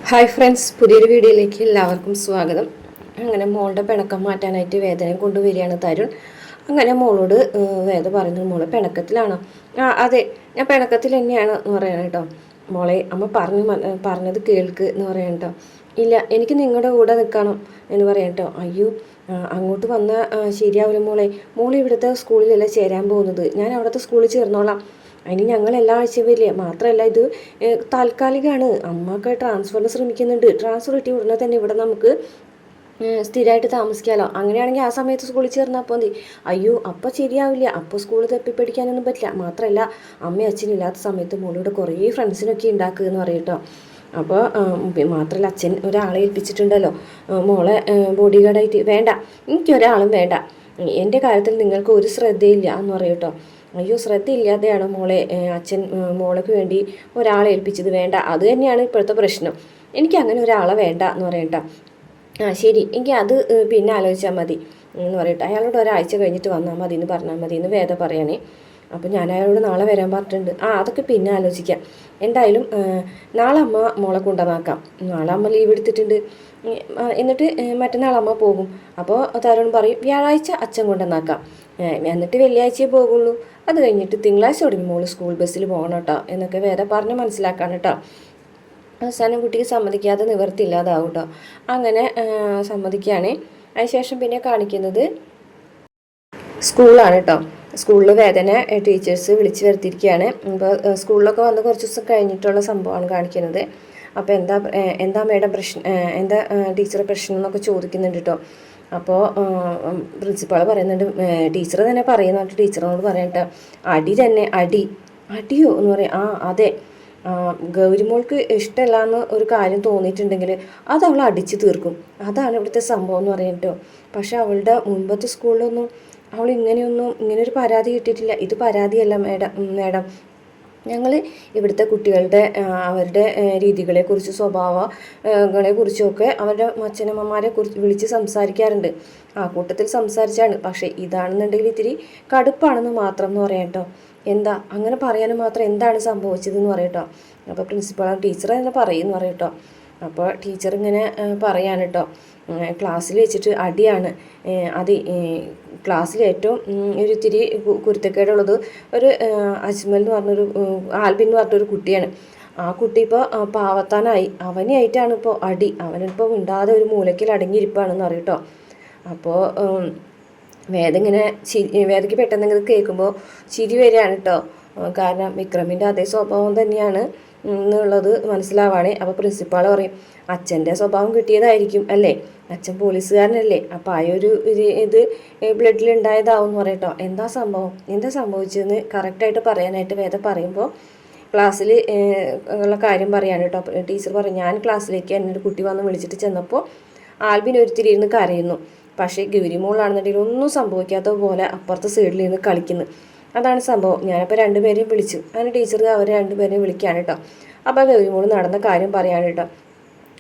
Hi friends, പുതിയൊരു വീഡിയോയിലേക്ക് എല്ലാവർക്കും സ്വാഗതം. അങ്ങനെ മോളുടെ പിണക്കം മാറ്റാനായിട്ട് വേദനയും കൊണ്ടുവരികയാണ് തരുൺ. അങ്ങനെ മോളോട് വേദ പറയുന്നത്, മോളെ പിണക്കത്തിലാണോ? അതെ, ഞാൻ പിണക്കത്തിൽ തന്നെയാണ് എന്ന് പറയണം കേട്ടോ. മോളെ അമ്മ പറഞ്ഞത് കേൾക്ക് എന്ന് പറയാം കേട്ടോ. ഇല്ല, എനിക്ക് നിങ്ങളുടെ കൂടെ നിൽക്കണം എന്ന് പറയാം കേട്ടോ. അയ്യോ, അങ്ങോട്ട് വന്നാൽ ശരിയാവില്ല മോളെ. മോൾ ഇവിടുത്തെ സ്കൂളിലല്ല ചേരാൻ പോകുന്നത്, ഞാൻ അവിടുത്തെ സ്കൂളിൽ ചേർന്നോളാം. അതിന് ഞങ്ങൾ എല്ലാ ആഴ്ചയും വരില്ല. മാത്രമല്ല ഇത് താൽക്കാലികമാണ്. അമ്മക്ക് ട്രാൻസ്ഫറിന് ശ്രമിക്കുന്നുണ്ട്. ട്രാൻസ്ഫർ കിട്ടിയ ഉടനെ തന്നെ ഇവിടെ നമുക്ക് സ്ഥിരമായിട്ട് താമസിക്കാമല്ലോ. അങ്ങനെയാണെങ്കിൽ ആ സമയത്ത് സ്കൂളിൽ ചേർന്നാൽ മതി. അയ്യോ, അപ്പോൾ ശരിയാവില്ല. അപ്പോൾ സ്കൂളിൽ തപ്പിപ്പടിക്കാനൊന്നും പറ്റില്ല. മാത്രമല്ല അമ്മയും അച്ഛനില്ലാത്ത സമയത്ത് മോളിവിടെ കുറേ ഫ്രണ്ട്സിനൊക്കെ ഉണ്ടാക്കുക എന്ന് പറയും കേട്ടോ. അപ്പോൾ മാത്രമല്ല അച്ഛൻ ഒരാളെ ഏൽപ്പിച്ചിട്ടുണ്ടല്ലോ മോളെ ബോഡി ഗാർഡായിട്ട്. വേണ്ട, എനിക്കൊരാളും വേണ്ട. എൻ്റെ കാര്യത്തിൽ നിങ്ങൾക്ക് ഒരു ശ്രദ്ധയില്ല എന്ന് പറയും കേട്ടോ. അയ്യോ, ശ്രദ്ധയില്ലാതെയാണ് മോളെ അച്ഛൻ മോൾക്ക് വേണ്ടി ഒരാളെ ഏൽപ്പിച്ചത്. വേണ്ട, അത് തന്നെയാണ് ഇപ്പോഴത്തെ പ്രശ്നം. എനിക്ക് അങ്ങനെ ഒരാളെ വേണ്ട എന്ന് പറയട്ട. ശരി, എങ്കിൽ അത് പിന്നെ ആലോചിച്ചാൽ മതി എന്ന് പറയട്ടെ. അയാളോട് ഒരാഴ്ച കഴിഞ്ഞിട്ട് വന്നാൽ മതി എന്ന് പറഞ്ഞാൽ മതി എന്ന് വേദ പറയണേ. അപ്പോൾ ഞാൻ അയാളോട് നാളെ വരാൻ പറഞ്ഞിട്ടുണ്ട്. അതൊക്കെ പിന്നെ ആലോചിക്കാം. എന്തായാലും നാളെ അമ്മ മോളെ കൊണ്ടുവന്നാക്കാം. നാളെ അമ്മ ലീവ് എടുത്തിട്ടുണ്ട്. എന്നിട്ട് മറ്റന്നാൾ അമ്മ പോകും. അപ്പോൾ തരുൺ പറയും വ്യാഴാഴ്ച അച്ഛൻ കൊണ്ടുവന്നാക്കാം, എന്നിട്ട് വെള്ളിയാഴ്ചയെ പോകുള്ളൂ. അത് കഴിഞ്ഞിട്ട് തിങ്കളാഴ്ച തുടങ്ങി മോള് സ്കൂൾ ബസ്സിൽ പോകണം കേട്ടോ എന്നൊക്കെ വേറെ പറഞ്ഞ് മനസ്സിലാക്കാൻ കേട്ടോ. അവസാനം കുട്ടിക്ക് സമ്മതിക്കാതെ നിവർത്തില്ലാതാവും കേട്ടോ. അങ്ങനെ സമ്മതിക്കുകയാണ്. അതിനുശേഷം പിന്നെ കാണിക്കുന്നത് സ്കൂളാണ് കേട്ടോ. സ്കൂളിൽ വേദന ടീച്ചേഴ്സ് വിളിച്ചു വരുത്തിയിരിക്കുകയാണ്. അപ്പോൾ സ്കൂളിലൊക്കെ വന്ന് കുറച്ച് ദിവസം കഴിഞ്ഞിട്ടുള്ള സംഭവമാണ് കാണിക്കുന്നത്. അപ്പോൾ എന്താ മേഡം പ്രശ്നം, എന്താ ടീച്ചറെ പ്രശ്നം എന്നൊക്കെ ചോദിക്കുന്നുണ്ട് കേട്ടോ. അപ്പോൾ പ്രിൻസിപ്പാൾ പറയുന്നുണ്ട്, ടീച്ചർ തന്നെ പറയുന്നുണ്ട്, ടീച്ചറിനോട് പറയട്ടെ അടി തന്നെ. അടിയോ എന്ന് പറയും. അതെ, ഗൗരിമോൾക്ക് ഇഷ്ടമല്ല എന്ന് ഒരു കാര്യം തോന്നിയിട്ടുണ്ടെങ്കിൽ അത് അവൾ അടിച്ചു തീർക്കും. അതാണ് ഇവിടുത്തെ സംഭവം എന്ന് പറയട്ടോ. പക്ഷെ അവളുടെ മുൻപത്തെ സ്കൂളിലൊന്നും അവൾ ഇങ്ങനെയൊരു പരാതി കിട്ടിയിട്ടില്ല. ഇത് പരാതിയല്ല മേഡം. ഞങ്ങൾ ഇവിടുത്തെ കുട്ടികളുടെ അവരുടെ രീതികളെക്കുറിച്ച് സ്വഭാവങ്ങളെക്കുറിച്ചൊക്കെ അവരുടെ അച്ഛനമ്മമാരെ കുറിച്ച് വിളിച്ച് സംസാരിക്കാറുണ്ട്. ആ കൂട്ടത്തിൽ സംസാരിച്ചാണ്. പക്ഷേ ഇതാണെന്നുണ്ടെങ്കിൽ ഇത്തിരി കടുപ്പാണെന്ന് മാത്രം എന്ന് പറയാം കേട്ടോ. എന്താ അങ്ങനെ പറയാനും മാത്രം എന്താണ് സംഭവിച്ചതെന്ന് പറയട്ടോ. അപ്പോൾ പ്രിൻസിപ്പൾ ടീച്ചർ തന്നെ പറയുമെന്ന് പറയും കേട്ടോ. അപ്പോൾ ടീച്ചർ ഇങ്ങനെ പറയാണ് കേട്ടോ, ക്ലാസ്സിൽ വെച്ചിട്ട് അടിയാണ്. അത് ക്ലാസ്സിൽ ഏറ്റവും ഒരു ഇത്തിരി കുരുത്തക്കേടുള്ളത് ഒരു അജ്മൽ എന്ന് പറഞ്ഞൊരു ആൽബിൻ എന്ന് പറഞ്ഞൊരു കുട്ടിയാണ്. ആ കുട്ടി ഇപ്പോൾ പാവത്താനായി. അവനായിട്ടാണ് ഇപ്പോൾ അടി. അവനിപ്പോൾ മിണ്ടാതെ ഒരു മൂലയ്ക്കിൽ അടങ്ങിയിരിപ്പാണെന്ന് പറയും കേട്ടോ. അപ്പോൾ വേദയ്ക്ക് പെട്ടെന്ന് കേൾക്കുമ്പോൾ ചിരി വരികയാണ് കേട്ടോ. കാരണം വിക്രമിൻ്റെ അതേ സ്വഭാവം തന്നെയാണ് എന്നുള്ളത് മനസ്സിലാവാണേ. അപ്പോൾ പ്രിൻസിപ്പാൾ പറയും അച്ഛൻ്റെ സ്വഭാവം കിട്ടിയതായിരിക്കും അല്ലേ, അച്ഛൻ പോലീസുകാരനല്ലേ, അപ്പോൾ ആ ഒരു ഇത് ബ്ലഡിലുണ്ടായതാവും എന്ന് പറയട്ടോ. എന്താ സംഭവിച്ചതെന്ന് കറക്റ്റായിട്ട് പറയാനായിട്ട് വേദ പറയുമ്പോൾ ക്ലാസ്സിൽ ഉള്ള കാര്യം പറയാൻ കേട്ടോ. ടീച്ചർ പറയും ഞാൻ ക്ലാസ്സിലേക്ക് എന്നൊരു കുട്ടി വന്ന് വിളിച്ചിട്ട് ചെന്നപ്പോൾ ആൽബിൻ ഒരുത്തിരി ഇരുന്ന് കരയുന്നു. പക്ഷേ ഗൗരിമോളാണെന്നുണ്ടെങ്കിൽ ഒന്നും സംഭവിക്കാത്ത പോലെ അപ്പുറത്തെ സൈഡിൽ നിന്ന് കളിക്കുന്നു. അതാണ് സംഭവം. ഞാനപ്പോൾ രണ്ടുപേരെയും വിളിച്ചു. അങ്ങനെ ടീച്ചർ അവരെ രണ്ടുപേരെയും വിളിക്കുകയാണ് കേട്ടോ. അപ്പോൾ ഗൗരിമോൾ നടന്ന കാര്യം പറയാണ് കേട്ടോ.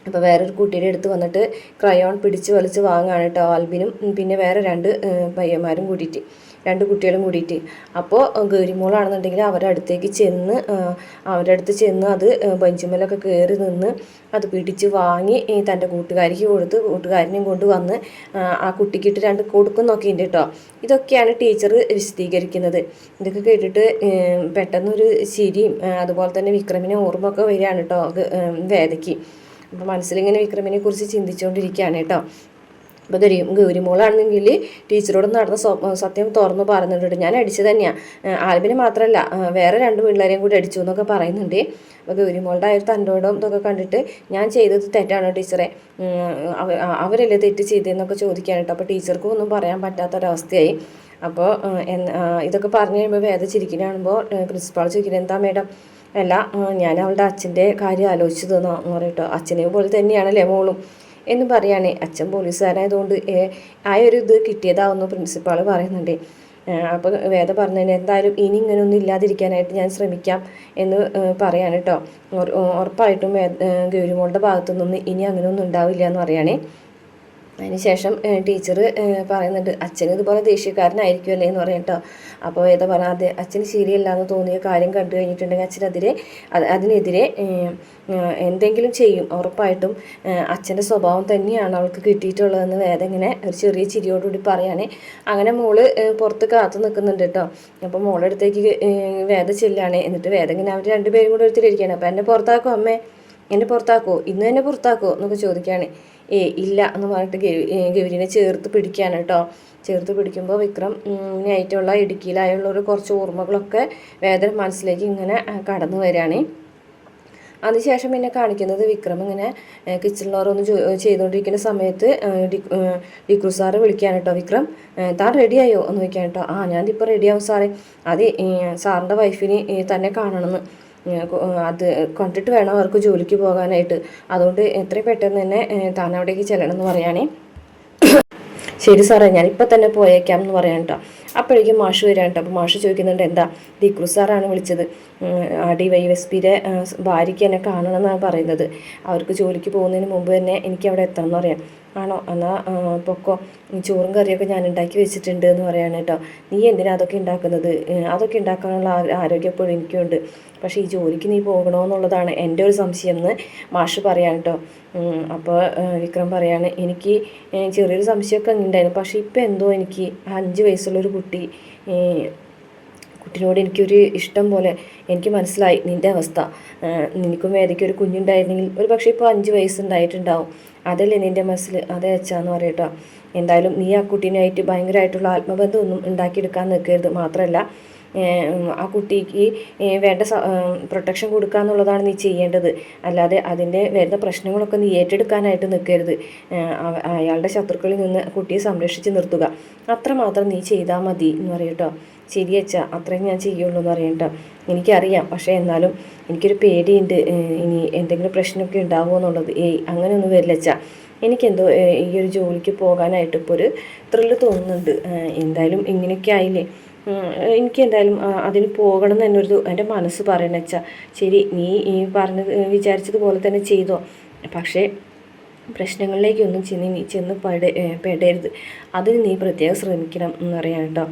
അപ്പോൾ വേറൊരു കുട്ടിയുടെ അടുത്ത് വന്നിട്ട് ക്രയോൺ പിടിച്ച് വലിച്ച് വാങ്ങുകയാണ് കേട്ടോ ആൽബിനും പിന്നെ വേറെ പയ്യന്മാരും കൂടിയിട്ട്, രണ്ട് കുട്ടികളും കൂടിയിട്ട്. അപ്പോൾ ഗൗരിമോളാണെന്നുണ്ടെങ്കിൽ അവരുടെ അടുത്ത് ചെന്ന് അത് ബെഞ്ചുമേലൊക്കെ കയറി നിന്ന് അത് പിടിച്ച് വാങ്ങി തൻ്റെ കൂട്ടുകാരിക്ക് കൊടുത്ത് കൂട്ടുകാരനെയും കൊണ്ട് വന്ന് ആ കുട്ടിക്കിട്ട് രണ്ട് കൊടുക്കുന്നൊക്കെ ഉണ്ട് കേട്ടോ. ഇതൊക്കെയാണ് ടീച്ചർ വിശദീകരിക്കുന്നത്. ഇതൊക്കെ കേട്ടിട്ട് പെട്ടെന്നൊരു ചിരിയും അതുപോലെ തന്നെ വിക്രമിനെ ഓർമ്മയൊക്കെ വരികയാണ് കേട്ടോ വേദയ്ക്ക്. അപ്പോൾ മനസ്സിലിങ്ങനെ വിക്രമിനെ കുറിച്ച് ചിന്തിച്ചുകൊണ്ടിരിക്കുകയാണ് കേട്ടോ. അപ്പോൾ ഗൗരിമോളാണെങ്കിൽ ടീച്ചറോട് നടന്ന സത്യം തുറന്നു പറയുന്നുണ്ട്. ഞാൻ അടിച്ചു തന്നെയാണ്, ആൽബിനെ മാത്രമല്ല വേറെ രണ്ട് പിള്ളേരെയും കൂടി അടിച്ചു എന്നൊക്കെ പറയുന്നുണ്ട്. അപ്പോൾ ഗൗരിമോളുടെ ആ ഒരു തൻ്റോടും ഇതൊക്കെ കണ്ടിട്ട് ഞാൻ ചെയ്തത് തെറ്റാണോ ടീച്ചറെ, അവരല്ലേ തെറ്റ് ചെയ്തതെന്നൊക്കെ ചോദിക്കുകയാണ് കേട്ടോ. അപ്പോൾ ടീച്ചർക്കും ഒന്നും പറയാൻ പറ്റാത്തൊരവസ്ഥയായി. അപ്പോൾ ഇതൊക്കെ പറഞ്ഞു കഴിയുമ്പോൾ വേദ ചിരിക്കുന്ന കാണുമ്പോൾ പ്രിൻസിപ്പാൾ ചോദിക്കുന്നത് എന്താ മേഡം, അല്ല ഞാൻ അവളുടെ അച്ഛൻ്റെ കാര്യം ആലോചിച്ചതെന്നോ എന്ന് പറയട്ടോ. അച്ഛനെ പോലെ തന്നെയാണല്ലേ മോളും എന്ന് പറയുകയാണ്. അച്ഛൻ പോലീസുകാരായതുകൊണ്ട് ആ ഒരു ഇത് കിട്ടിയതാവുന്നു പ്രിൻസിപ്പാൾ പറയുന്നുണ്ട്. അപ്പോൾ വേദ പറഞ്ഞതിന് എന്തായാലും ഇനി ഇങ്ങനെയൊന്നും ഇല്ലാതിരിക്കാനായിട്ട് ഞാൻ ശ്രമിക്കാം എന്ന് പറയാണ് കേട്ടോ. ഉറപ്പായിട്ടും ഗൗരിമോളുടെ ഭാഗത്തു നിന്ന് ഇനി അങ്ങനെയൊന്നും ഉണ്ടാവില്ല എന്ന് പറയുകയാണേ. അതിനുശേഷം ടീച്ചർ പറയുന്നുണ്ട് അച്ഛൻ ഇതുപോലെ ദേഷ്യക്കാരനായിരിക്കുമല്ലേ എന്ന് പറയും കേട്ടോ. അപ്പോൾ വേദ പറഞ്ഞാൽ അതെ, അച്ഛന് ശരിയല്ല എന്ന് തോന്നിയ കാര്യം കണ്ടു കഴിഞ്ഞിട്ടുണ്ടെങ്കിൽ അതിനെതിരെ എന്തെങ്കിലും ചെയ്യും, ഉറപ്പായിട്ടും അച്ഛൻ്റെ സ്വഭാവം തന്നെയാണ് അവൾക്ക് കിട്ടിയിട്ടുള്ളതെന്ന് വേദ ഇങ്ങനെ ഒരു ചെറിയ ചിരിയോടുകൂടി പറയുകയാണ്. അങ്ങനെ മോള് പുറത്ത് കാത്തു നിൽക്കുന്നുണ്ട് കേട്ടോ. അപ്പോൾ മോളടുത്തേക്ക് വേദ ചെല്ലാണ്. എന്നിട്ട് വേദ ഇങ്ങനെ അവർ രണ്ടുപേരും കൂടെ എടുത്തിട്ടിരിക്കുകയാണ്. അപ്പോൾ എന്നെ പുറത്താക്കോ അമ്മേ, എന്നെ പുറത്താക്കോ, ഇന്ന് തന്നെ പുറത്താക്കോ എന്നൊക്കെ ചോദിക്കുകയാണ്. ഇല്ല എന്ന് പറഞ്ഞിട്ട് ഗൗരിനെ ചേർത്ത് പിടിക്കുകയാണ് കേട്ടോ. ചേർത്ത് പിടിക്കുമ്പോൾ വിക്രമിനായിട്ടുള്ള ഇടുക്കിയിലായുള്ള ഒരു കുറച്ച് ഓർമ്മകളൊക്കെ വേദന മനസ്സിലേക്ക് ഇങ്ങനെ കടന്നു വരികയാണ്. അതിനുശേഷം പിന്നെ കാണിക്കുന്നത് വിക്രം ഇങ്ങനെ കിച്ചണിൽ ഓരോന്ന് ചെയ്തുകൊണ്ടിരിക്കുന്ന സമയത്ത് ഡിക്രു സാറ് വിളിക്കുകയാണ് കേട്ടോ. വിക്രം താൻ റെഡിയായോ എന്ന് ചോദിക്കാൻ കേട്ടോ. ഞാനിപ്പോൾ റെഡിയാവും സാറേ, അതെ സാറിൻ്റെ വൈഫിന് തന്നെ കാണണമെന്ന്, അത് കണ്ടിട്ട് വേണം അവർക്ക് ജോലിക്ക് പോകാനായിട്ട്, അതുകൊണ്ട് എത്രയും പെട്ടെന്ന് തന്നെ താൻ അവിടേക്ക് ചെല്ലണം എന്ന് പറയുകയാണേ. ശരി സാറേ, ഞാനിപ്പോൾ തന്നെ പോയേക്കാം എന്ന് പറയാൻ കേട്ടോ. അപ്പോഴേക്കും മാഷ് വരാൻ കേട്ടോ. അപ്പോൾ മാഷ് ചോദിക്കുന്നുണ്ട് എന്താ, ഡിക്രു സാറാണ് വിളിച്ചത്, DYSPയുടെ ഭാര്യയ്ക്ക് എന്നെ കാണണമെന്നാണ് പറയുന്നത്, അവർക്ക് ജോലിക്ക് പോകുന്നതിന് മുമ്പ് തന്നെ എനിക്ക് അവിടെ എത്തണം എന്ന് പറയാം. ആണോ, എന്നാൽ പൊക്കോ, ചോറും കറിയൊക്കെ ഞാൻ ഉണ്ടാക്കി വെച്ചിട്ടുണ്ട് എന്ന് പറയാണ് കേട്ടോ. നീ എന്തിനാ അതൊക്കെ ഉണ്ടാക്കുന്നത്, അതൊക്കെ ഉണ്ടാക്കാനുള്ള ആരോഗ്യം എപ്പോഴും എനിക്കുണ്ട്, പക്ഷേ ഈ ജോലിക്ക് നീ പോകണമെന്നുള്ളതാണ് എൻ്റെ ഒരു സംശയം എന്ന് മാഷ് പറയാൻ കേട്ടോ. അപ്പോൾ വിക്രം പറയാണ് എനിക്ക് ചെറിയൊരു സംശയമൊക്കെ ഉണ്ടായിരുന്നു, പക്ഷേ ഇപ്പം എന്തോ എനിക്ക് 5 വയസ്സുള്ളൊരു കുട്ടിനോട് എനിക്കൊരു ഇഷ്ടം പോലെ എനിക്ക് മനസ്സിലായി നിൻ്റെ അവസ്ഥ. നിനക്കും വേദയ്ക്ക് ഒരു കുഞ്ഞുണ്ടായിരുന്നെങ്കിൽ ഒരു പക്ഷേ ഇപ്പോൾ 5 വയസ്സുണ്ടായിട്ടുണ്ടാവും, അതല്ലേ നിൻ്റെ മനസ്സിൽ, അതേ അച്ഛാന്ന് പറയട്ടോ. എന്തായാലും നീ ആ കുട്ടീനായിട്ട് ഭയങ്കരമായിട്ടുള്ള ആത്മബന്ധമൊന്നും ഉണ്ടാക്കിയെടുക്കാൻ നിൽക്കരുത്, മാത്രമല്ല ആ കുട്ടിക്ക് വേണ്ട പ്രൊട്ടക്ഷൻ കൊടുക്കുക എന്നുള്ളതാണ് നീ ചെയ്യേണ്ടത്, അല്ലാതെ അതിൻ്റെ വരുന്ന പ്രശ്നങ്ങളൊക്കെ നീ ഏറ്റെടുക്കാനായിട്ട് നിൽക്കരുത്. അയാളുടെ ശത്രുക്കളിൽ നിന്ന് കുട്ടിയെ സംരക്ഷിച്ച് നിർത്തുക, അത്രമാത്രം നീ ചെയ്താൽ മതി എന്ന് പറയട്ടോ. ശരി അച്ഛാ, അത്രയും ഞാൻ ചെയ്യുള്ളൂ എന്ന് പറയട്ടോ. എനിക്കറിയാം, പക്ഷേ എന്നാലും എനിക്കൊരു പേടിയുണ്ട്, ഇനി എന്തെങ്കിലും പ്രശ്നമൊക്കെ ഉണ്ടാവുമോ എന്നുള്ളത്. അങ്ങനെയൊന്നും വരില്ല അച്ഛാ, എനിക്കെന്തോ ഈ ഒരു ജോലിക്ക് പോകാനായിട്ട് ഇപ്പോൾ ഒരു ത്രില്ല് തോന്നുന്നുണ്ട്. എന്തായാലും ഇങ്ങനെയൊക്കെ ആയില്ലേ, എനിക്ക് എന്തായാലും അതിന് പോകണം എന്ന് തന്നെ എൻ്റെ മനസ്സ് പറയണ വെച്ചാൽ. ശരി, നീ ഈ വിചാരിച്ചതുപോലെ തന്നെ ചെയ്തോ, പക്ഷേ പ്രശ്നങ്ങളിലേക്കൊന്നും ചെന്ന് പെടരുത്, അതിന് നീ പ്രത്യേകം ശ്രമിക്കണം എന്ന് പറയാൻ കേട്ടോ.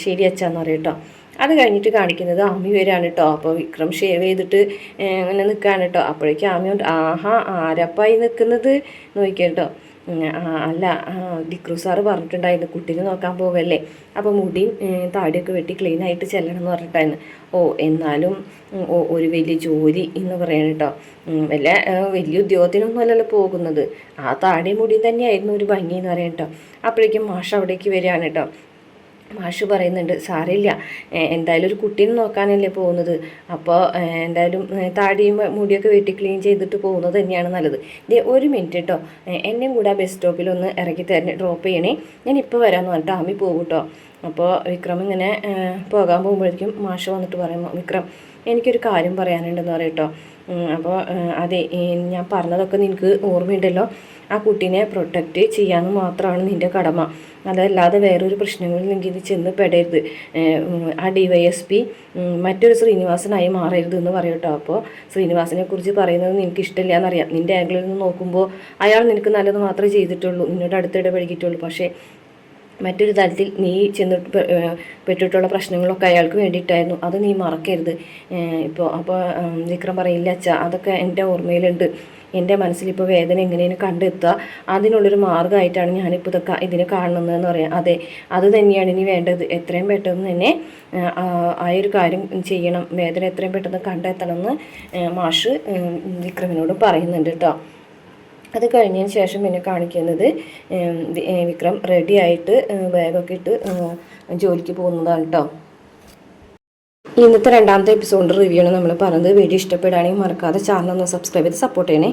ശരി അച്ഛാന്ന് പറയാം കേട്ടോ. അത് കഴിഞ്ഞിട്ട് കാണിക്കുന്നത് ആമി വരാണ് കേട്ടോ. അപ്പോൾ വിക്രം ഷേവ് ചെയ്തിട്ട് ഇങ്ങനെ നിൽക്കുകയാണ് കേട്ടോ. അപ്പോഴേക്കും ആമി കൊണ്ട് ആരപ്പായി നിൽക്കുന്നത് നോക്കിക്കാം കേട്ടോ. അല്ല, ഡിക്രു സാറ് പറഞ്ഞിട്ടുണ്ടായിരുന്നു കുട്ടീനെ നോക്കാൻ പോകല്ലേ, അപ്പോൾ മുടിയും താടിയൊക്കെ വെട്ടി ക്ലീനായിട്ട് ചെല്ലണം എന്ന് പറഞ്ഞിട്ടായിരുന്നു. എന്നാലും ഒരു വലിയ ജോലി എന്ന് പറയണം കേട്ടോ. വലിയ ഉദ്യോഗത്തിനൊന്നും അല്ലല്ലോ പോകുന്നത്, ആ താടിയും മുടിയും തന്നെയായിരുന്നു ഒരു ഭംഗി എന്ന് പറയാം കേട്ടോ. അപ്പോഴേക്കും മാഷ് അവിടേക്ക് വരികയാണ് കേട്ടോ. മാഷ് പറയുന്നുണ്ട് സാരമില്ല, എന്തായാലും ഒരു കുട്ടീനെ നോക്കാനല്ലേ പോകുന്നത്, അപ്പോൾ എന്തായാലും താടിയും മുടിയൊക്കെ വെട്ടി ക്ലീൻ ചെയ്തിട്ട് പോകുന്നത് തന്നെയാണ് നല്ലത്. ഒരു മിനിറ്റ് കേട്ടോ, എന്നെയും കൂടെ ആ ബസ് സ്റ്റോപ്പിലൊന്ന് ഇറക്കി ഡ്രോപ്പ് ചെയ്യണേ, ഞാൻ ഇപ്പോൾ വരാമെന്ന് പറഞ്ഞിട്ട് ആമി പോകും കേട്ടോ. അപ്പോൾ വിക്രം ഇങ്ങനെ പോകാൻ പോകുമ്പോഴേക്കും മാഷ് വന്നിട്ട് പറയുമ്പോൾ വിക്രം എനിക്കൊരു കാര്യം പറയാനുണ്ടെന്ന് പറയും കേട്ടോ. അപ്പോൾ അതെ, ഞാൻ പറഞ്ഞതൊക്കെ നിനക്ക് ഓർമ്മയുണ്ടല്ലോ, ആ കുട്ടീനെ പ്രൊട്ടക്റ്റ് ചെയ്യാമെന്ന് മാത്രമാണ് നിൻ്റെ കടമ, അതല്ലാതെ വേറൊരു പ്രശ്നങ്ങളിലെങ്കിൽ ഇത് ചെന്ന് പെടരുത്. ആ DYSP മറ്റൊരു ശ്രീനിവാസനായി മാറരുത് എന്ന് പറയും കേട്ടോ. അപ്പോൾ ശ്രീനിവാസനെ കുറിച്ച് പറയുന്നത് നിനക്ക് ഇഷ്ടമില്ല എന്നറിയാം, നിൻ്റെ ആംഗിളിൽ നിന്ന് നോക്കുമ്പോൾ അയാൾ നിനക്ക് നല്ലത് മാത്രമേ ചെയ്തിട്ടുള്ളൂ, നിന്നോട് അടുത്തിടപഴകിയിട്ടുള്ളൂ, പക്ഷേ മറ്റൊരു തലത്തിൽ നീ പെട്ടിട്ടുള്ള പ്രശ്നങ്ങളൊക്കെ അയാൾക്ക് വേണ്ടിയിട്ടായിരുന്നു, അത് നീ മറക്കരുത്. അപ്പോൾ വിക്രം പറയില്ല അച്ഛാ, അതൊക്കെ എൻ്റെ ഓർമ്മയിലുണ്ട്, എൻ്റെ മനസ്സിലിപ്പോൾ വേദന എങ്ങനെയാണ് കണ്ടെത്തുക, അതിനുള്ളൊരു മാർഗ്ഗമായിട്ടാണ് ഞാനിപ്പോൾ ഇതിനെ കാണുന്നതെന്ന് പറയാം. അതെ, അത് തന്നെയാണ് ഇനി വേണ്ടത്, എത്രയും പെട്ടെന്ന് തന്നെ ആ ഒരു കാര്യം ചെയ്യണം, വേദന എത്രയും പെട്ടെന്ന് കണ്ടെത്തണമെന്ന് മാഷ് വിക്രമിനോട് പറയുന്നുണ്ട് കേട്ടോ. അത് കഴിഞ്ഞതിന് ശേഷം പിന്നെ കാണിക്കുന്നത് വിക്രം റെഡി ആയിട്ട് ബാഗൊക്കെ ഇട്ട് ജോലിക്ക് പോകുന്നതാണ് കേട്ടോ. ഇന്നത്തെ 2ാമത്തെ എപ്പിസോഡിൻ്റെ റിവ്യൂ ആണ് നമ്മൾ പറഞ്ഞത്. വീഡിയോ ഇഷ്ടപ്പെടുകയാണെങ്കിൽ മറക്കാതെ ചാനൽ ഒന്ന് സബ്സ്ക്രൈബ് ചെയ്ത് സപ്പോർട്ട് ചെയ്യണേ.